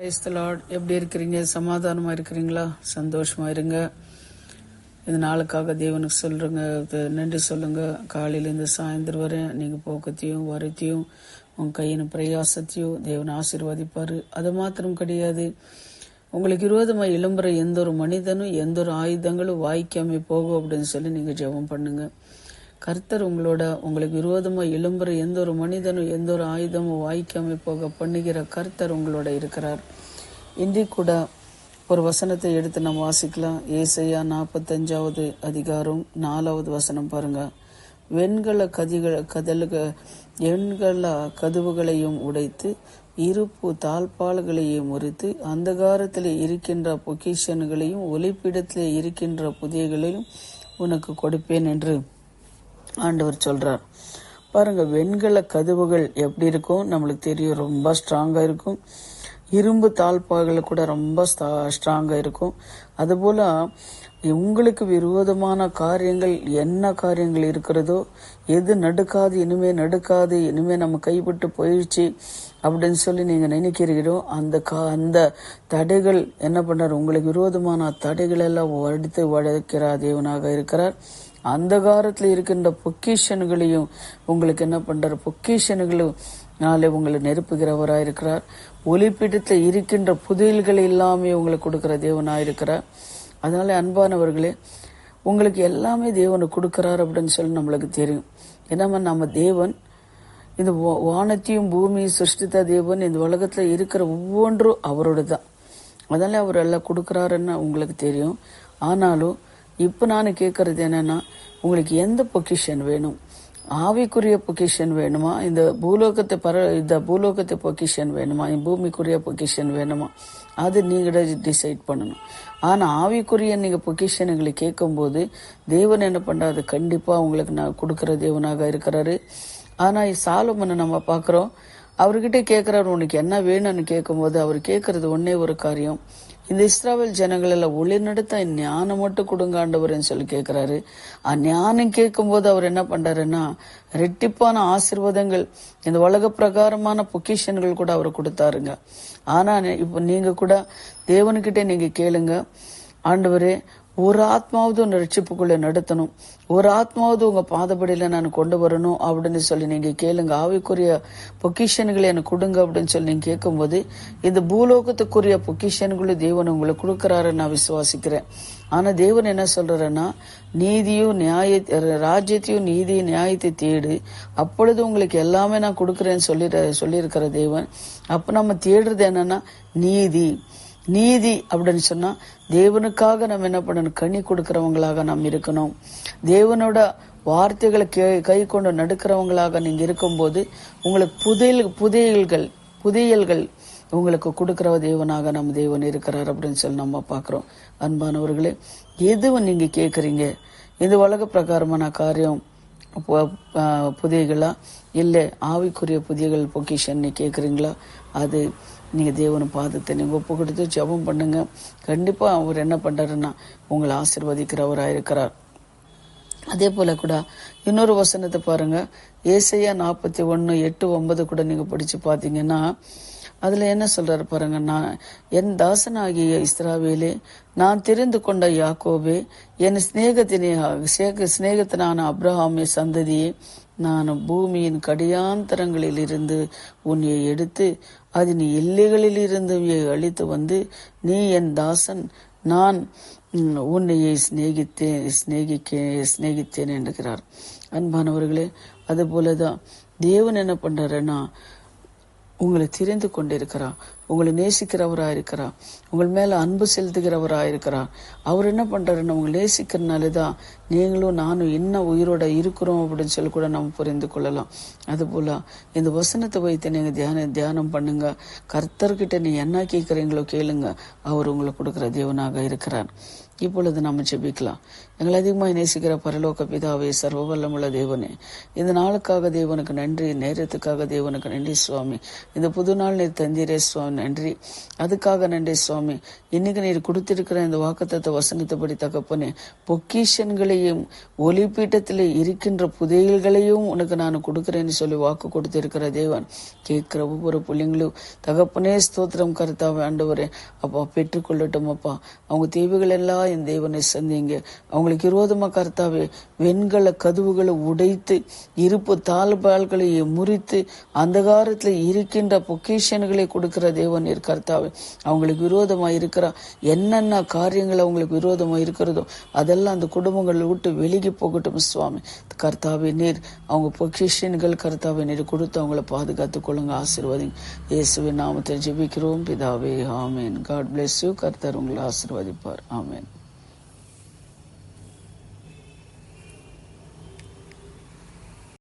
Praise the Lord. எப்படி இருக்கிறீங்க? சமாதானமா இருக்கிறீங்களா? சந்தோஷமா இருங்க. இந்த நாளுக்காக தேவனுக்கு சொல்றங்க, நன்றி சொல்லுங்க. காலையிலேருந்து சாயந்தரம் வரை நீங்க போக்கத்தையும் வரத்தையும் உங்க கையின் பிரயாசத்தையும் தேவன் ஆசீர்வதிப்பாரு. அது மாத்திரம் கிடையாது, உங்களுக்கு விரோதமாக எழும்புற எந்த ஒரு மனிதனும் எந்த ஒரு ஆயுதங்களும் வாய்க்காம போகும் அப்படின்னு சொல்லி நீங்க ஜெபம் பண்ணுங்க. கர்த்தர் உங்களுக்கு விரோதமாக எழும்புற எந்த ஒரு மனிதனும் எந்த ஒரு ஆயுதமும் வாய்க்காம போக பண்ணுகிற கர்த்தர் உங்களோட இருக்கிறார். இன்றைக்கு கூட ஒரு வசனத்தை எடுத்து நம்ம வாசிக்கலாம். ஏசாயா 45 அதிகாரம் 4வது வசனம் பாருங்க. வெண்கல கதவுகளையும் உடைத்து இருப்பு தாழ்பால்களையும் முறித்து அந்தகாரத்தில் இருக்கின்ற பொக்கிஷன்களையும் ஒளிப்பிடத்தில் இருக்கின்ற புதியகளையும் உனக்கு கொடுப்பேன் என்று ஆண்டவர் சொல்றார். பாருங்க, வெண்கல கதவுகள் எப்படி இருக்கும் நம்மளுக்கு தெரியும், ரொம்ப ஸ்ட்ராங்கா இருக்கும். இரும்பு தாழ்பாய்கள் கூட ரொம்ப ஸ்ட்ராங்கா இருக்கும். அதுபோல உங்களுக்கு விரோதமான காரியங்கள் என்ன காரியங்கள் இருக்கிறதோ, எது நடுக்காது இனிமே நம்ம கைவிட்டு போயிடுச்சு அப்படின்னு சொல்லி நீங்க நினைக்கிறீங்களோ, அந்த தடைகள் என்ன பண்றார்? உங்களுக்கு விரோதமான தடைகள் எல்லாம் உடைக்கிற தேவனாக இருக்கிறார். அந்த காலத்துல இருக்கின்ற பொக்கிஷன்களையும் உங்களுக்கு என்ன பண்றார்? பொக்கிஷன்களும் நாளை உங்களை நெருப்புகிறவராயிருக்கிறார். ஒளிப்பீடத்தில் இருக்கின்ற புதையல்கள் எல்லாமே உங்களுக்கு கொடுக்கிற தேவனாயிருக்கிறார். அதனால அன்பானவர்களே, உங்களுக்கு எல்லாமே தேவனுக்கு கொடுக்கிறார் அப்படின்னு சொல்லி நம்மளுக்கு தெரியும். ஏன்னா நம்ம தேவன் இந்த வானத்தையும் பூமியும் சிருஷ்டித்த தேவன். இந்த உலகத்துல இருக்கிற ஒவ்வொன்றும் அவரோட தான். அதனால அவர் எல்லாம் கொடுக்கிறாருன்னு உங்களுக்கு தெரியும். ஆனாலும் இப்ப நான் கேட்கறது என்னன்னா, உங்களுக்கு எந்த பொக்கிஷன் வேணும்? ஆவிக்குரிய பொக்கிஷன் வேணுமா? இந்த பூலோகத்தை பொக்கிஷன் வேணுமா? பூமிக்குரிய பொக்கிஷன் வேணுமா? அது நீங்க டிசைட் பண்ணணும். ஆனா ஆவிக்குரிய நீங்க பொக்கிஷன்களை கேட்கும் போது தேவன் என்ன பண்றாரு? கண்டிப்பா உங்களுக்கு நான் கொடுக்கிற தேவனாக இருக்கிறாரு. ஆனா சாலமோனை நம்ம பாக்குறோம், அவர்கிட்ட கேட்கிறாரு, உனக்கு என்ன வேணும்னு கேட்கும் போது அவர் கேட்கறது ஒன்னே ஒரு காரியம், இந்த இஸ்ராவேல் ஜனங்கள் எல்லாம் ஒளிநடத்த ஞானம் மட்டும் கொடுங்க ஆண்டவர்னு சொல்லி கேட்கிறாரு. ஞானம் கேட்கும் போது அவர் என்ன பண்றாருன்னா, ரெட்டிப்பான ஆசீர்வாதங்கள், இந்த உலக பிரகாரமான பொக்கிஷன்கள் கூட அவர் கொடுத்தாருங்க. ஆனா இப்ப நீங்க கூட தேவன்கிட்ட நீங்க கேளுங்க, ஆண்டவரே ஒரு ஆத்மாவது உங்க ரட்சிப்புக்குள்ள நடத்தணும், ஒரு ஆத்மாவது உங்க பாதப்படியில நான் கொண்டு வரணும் அப்படின்னு சொல்லி நீங்க கேளுங்க. ஆவிக்குரிய பொக்கிஷன்களை எனக்கு கொடுங்க அப்படின்னு சொல்லி நீங்க கேட்கும் போது இந்த பூலோகத்துக்குரிய பொக்கிஷன்களும் தேவன் உங்களுக்கு கொடுக்கறாரு நான் விசுவாசிக்கிறேன். ஆனா தேவன் என்ன சொல்றாருன்னா, நீதியும் ராஜ்யத்தையும் நீதியும் நியாயத்தை தேடு, அப்பொழுது உங்களுக்கு எல்லாமே நான் கொடுக்கறேன்னு சொல்லியிருக்கிற தேவன். அப்ப நம்ம தேடுறது என்னன்னா நீதி அப்படின்னு சொன்னா, தேவனுக்காக நம்ம என்ன பண்ணணும்? கனி கொடுக்கறவங்களாக நாம் இருக்கணும். தேவனோட வார்த்தைகளை கை கொண்டு நடக்கிறவங்களாக நீங்க இருக்கும்போது உங்களுக்கு புதையல்கள் உங்களுக்கு கொடுக்கிற தேவனாக நம்ம தேவன் இருக்கிறார் அப்படின்னு சொல்லி நம்ம பாக்குறோம். அன்பானவர்களே, எதுவும் நீங்க கேக்குறீங்க? இந்த உலக பிரகாரமான காரியம் புதியகளா இல்ல ஆவிக்குரிய புதியகள் பொக்கிஷன் நீ கேக்குறீங்களா? அது நீங்க தேவன பாதத்தை நீங்க ஒப்பு கொடுத்து ஜெபம் பண்ணுங்க. கண்டிப்பா அவர் என்ன பண்றாருன்னா உங்களை ஆசீர்வதிக்கிறவராயிருக்கிறார். அதே போல கூட இன்னொரு வசனத்தை பாருங்க. ஏசாயா 41:8-9 கூட நீங்க படிச்சு பாத்தீங்கன்னா அதுல என்ன சொல்றாரு பாருங்க. நான் என் தாசனாகிய இஸ்ராவேலே, நான் தெரிந்து கொண்ட யாக்கோபே, என் சிநேகத்தினான அப்ரஹாமிய சந்ததியே, நான் பூமியின் கடியாந்தரங்களில் இருந்து உன்னை எடுத்து அதன் எல்லைகளில் இருந்து அழித்து வந்து, நீ என் தாசன், நான் உன்னையை சிநேகித்தேன் என்கிறார். அன்பானவர்களே, அது போலதான் தேவன் என்ன பண்றாருன்னா உங்களை தெரிந்து கொண்டிருக்கிறார், உங்களை நேசிக்கிறவராயிருக்கிறார், உங்கள் மேல அன்பு செலுத்துகிறவராயிருக்கிறார். அவர் என்ன பண்றாருன்னா உங்களை நேசிக்கிறதுனாலதான் நீங்களும் நானும் என்ன உயிரோட இருக்கிறோம் அப்படின்னு சொல்லி கூட நம்ம புரிந்து கொள்ளலாம். அது போல இந்த வசனத்தை வைத்து நீங்க தியானம் பண்ணுங்க. கர்த்தர்கிட்ட நீ என்ன கேட்கறீங்களோ கேளுங்க, அவர் உங்களுக்கு கொடுக்கிற தேவனாக இருக்கிறார். இப்பொழுது நம்ம ஜெபிக்கலாம். எங்களை அதிகமாக நேசிக்கிற பரலோக பிதாவே, சர்வ வல்லமுள்ள தேவனே, இந்த நாளுக்காக தேவனுக்கு நன்றி, நேரத்துக்காக தேவனுக்கு நன்றி சுவாமி. இந்த புது நாள் நீர் தந்தீரே சுவாமி, நன்றி. அதுக்காக நன்றி சுவாமி. இன்னைக்கு நீர் கொடுத்திருக்கிற இந்த வாக்குத்தத்த வசனத்தைப்படி தகப்பனே, பொக்கிஷன்களையும் ஒலிப்பீட்டத்தில் இருக்கின்ற புதையல்களையும் உனக்கு நான் கொடுக்கிறேன்னு சொல்லி வாக்கு கொடுத்திருக்கிற தேவன், கேட்கிற ஒவ்வொரு பிள்ளைங்களும் தகப்பனே ஸ்தோத்திரம் கர்த்தாவே. ஆண்டவரே அப்பா பெற்றுக்கொள்ளட்டும் அப்பா. அவங்க தேவைகள் எல்லாம் என் தேவனை சந்திங்க. அவங்களுக்கு விரோதமா கர்த்தாவே வெண்கல கதவுகளை உடைத்து இருப்பு தாழ்பால்களை முறித்து அந்தகாரத்துல இருக்கின்ற பொக்கிஷன்களை கொடுக்கிற தேவன் கர்த்தாவே. அவங்களுக்கு விரோதமா இருக்கிற என்னென்ன காரியங்கள் அவங்களுக்கு விரோதமா இருக்கிறதோ அதெல்லாம் அந்த குடும்பங்களை விட்டு வெளியே போகட்டும் சுவாமி. கர்த்தாவே நீர் அவங்க பொக்கிஷன்கள் கர்த்தாவே நீர் கொடுத்து அவங்கள பாதுகாத்துக் கொள்ளுங்க, ஆசீர்வதிங்க. இயேசுவின் நாமத்தில் ஜெபிக்கிறோம் பிதாவே, ஆமேன். God bless you. கர்த்தர் உங்களை ஆசீர்வதிப்பார். ஆமேன்.